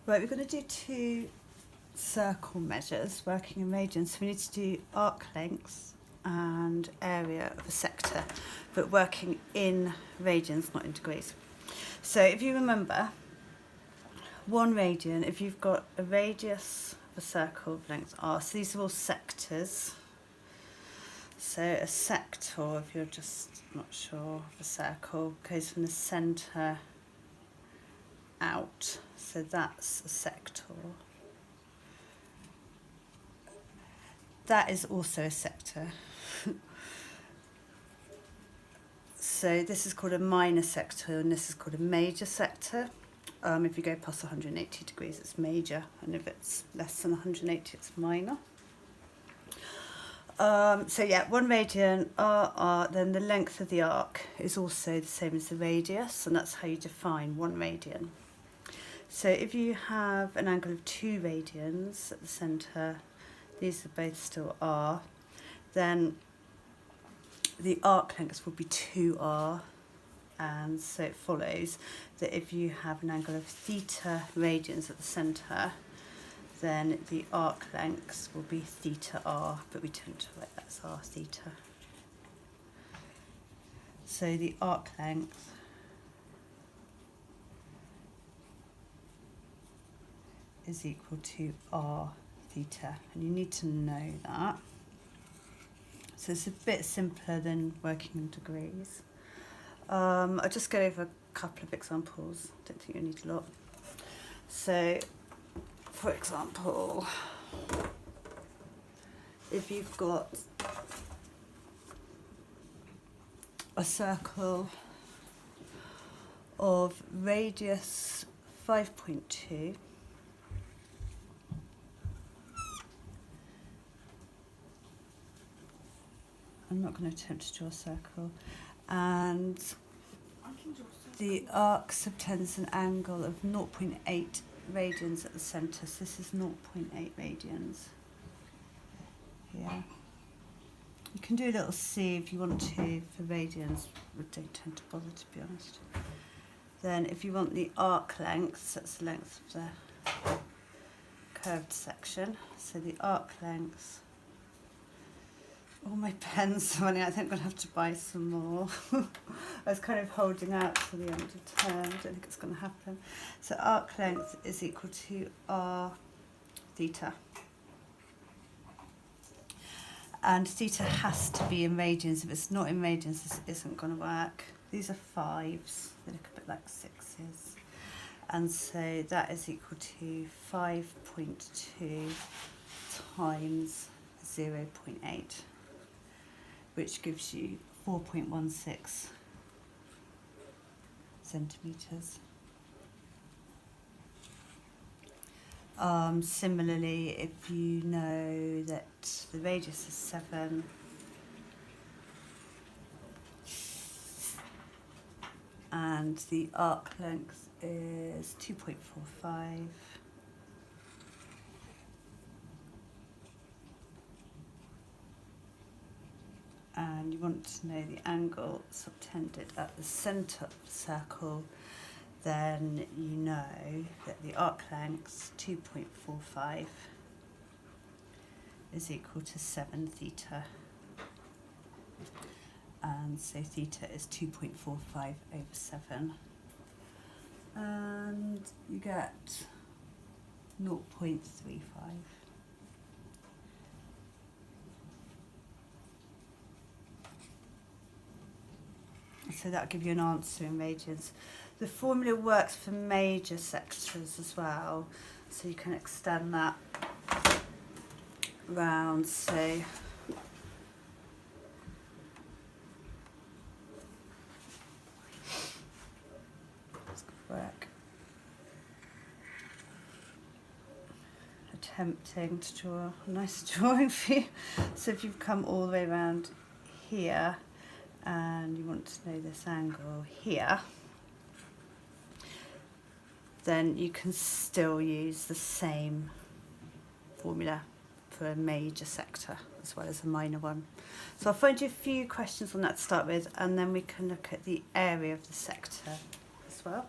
Right, we're going to do two circle measures working in radians. So we need to do arc length and area of a sector, but working in radians, not in degrees. So if you remember, 1 radian, if you've got a radius of a circle of length r, so these are all sectors. So a sector, if you're just not sure of a circle, goes from the centre out. So that's a sector. That is also a sector. So this is called a minor sector and this is called a major sector. If you go past 180 degrees, it's major, and if it's less than 180, it's minor. So yeah, 1 radian, r, then the length of the arc is also the same as the radius, and that's how you define 1 radian. So if you have an angle of 2 radians at the centre, these are both still r, then the arc length will be 2r, and so it follows that if you have an angle of theta radians at the centre, then the arc length will be theta r, but we tend to write that as r theta. So the arc length is equal to r theta, and you need to know that. So it's a bit simpler than working in degrees. I'll just go over a couple of examples. Don't think you need a lot. So, for example, if you've got a circle of radius 5.2, I'm not going to attempt to draw a circle, and the arc subtends an angle of 0.8 radians at the centre, so this is 0.8 radians here. You can do a little c if you want to for radians, I don't tend to bother, to be honest. Then if you want the arc length, so that's the length of the curved section, so the arc length, all my pens are running out. I think I'm going to have to buy some more. I was kind of holding out till the end of term. I don't think it's going to happen. So arc length is equal to r theta. And theta has to be in radians. If it's not in radians, this isn't going to work. These are 5s. They look a bit like 6s. And so that is equal to 5.2 times 0.8. which gives you 4.16 centimetres. Similarly, if you know that the radius is 7, and the arc length is 2.45, and you want to know the angle subtended at the centre of the circle, then you know that the arc length, 2.45, is equal to 7 theta. And so theta is 2.45 over 7. And you get 0.35. So that'll give you an answer in radians. The formula works for major sectors as well, so you can extend that round. So let's work. Attempting to draw a nice drawing for you. So if you've come all the way around here, and you want to know this angle here, then you can still use the same formula for a major sector as well as a minor one. So I'll find you a few questions on that to start with, and then we can look at the area of the sector as well.